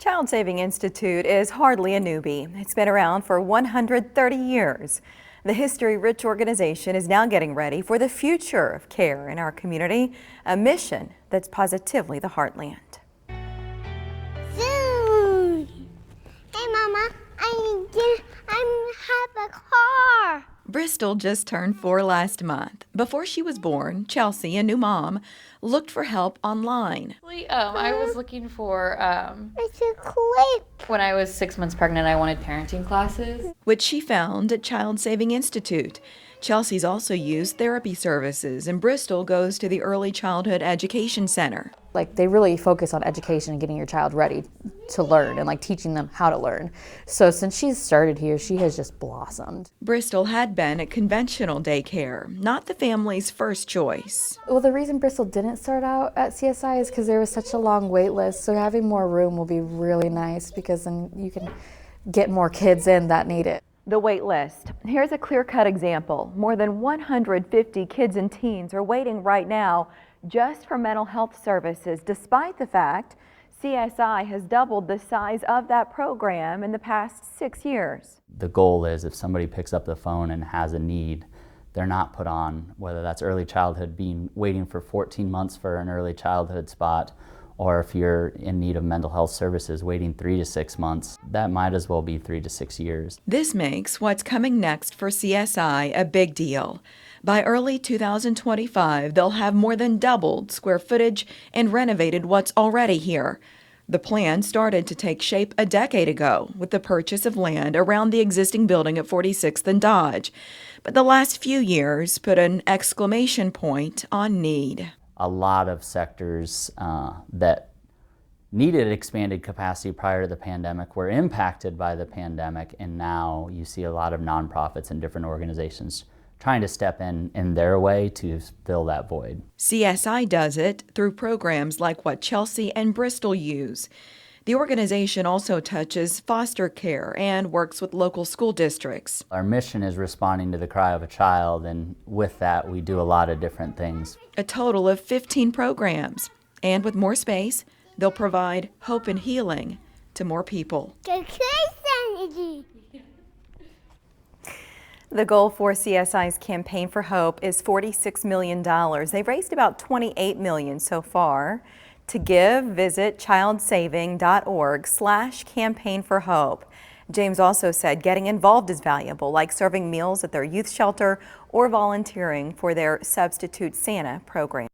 Child Saving Institute is hardly a newbie. It's been around for 130 years. The history-rich organization is now getting ready for the future of care in our community, a mission that's positively the heartland. Zoom! Hey, Mama, I have a car. Bristol just turned 4 last month. Before she was born, Chelsea, a new mom, looked for help online. I was looking for, It's a clip. when I was 6 months pregnant, I wanted parenting classes. Which she found at Child Saving Institute. Chelsea's also used therapy services, and Bristol goes to the Early Childhood Education Center. They really focus on education and getting your child ready to learn and teaching them how to learn. So since she's started here, she has just blossomed. Bristol had been a conventional daycare, not the family's first choice. Well, the reason Bristol didn't start out at CSI is because there was such a long wait list. So having more room will be really nice because then you can get more kids in that need it. The wait list. Here's a clear-cut example. More than 150 kids and teens are waiting right now just for mental health services, despite the fact CSI has doubled the size of that program in the past 6 years. The goal is if somebody picks up the phone and has a need, they're not put on, whether that's early childhood, waiting for 14 months for an early childhood spot, or if you're in need of mental health services, waiting 3 to 6 months, that might as well be 3 to 6 years. This makes what's coming next for CSI a big deal. By early 2025, they'll have more than doubled square footage and renovated what's already here. The plan started to take shape a decade ago with the purchase of land around the existing building at 46th and Dodge. But the last few years put an exclamation point on need. A lot of sectors that needed expanded capacity prior to the pandemic were impacted by the pandemic, and now you see a lot of nonprofits and different organizations trying to step in their way to fill that void. CSI does it through programs like what Chelsea and Bristol use. The organization also touches foster care and works with local school districts. Our mission is responding to the cry of a child, and with that we do a lot of different things. A total of 15 programs. And with more space, they'll provide hope and healing to more people. The goal for CSI's Campaign for Hope is $46 million. They've raised about $28 million so far. To give, visit childsaving.org/campaignforhope. James also said getting involved is valuable, like serving meals at their youth shelter or volunteering for their Substitute Santa program.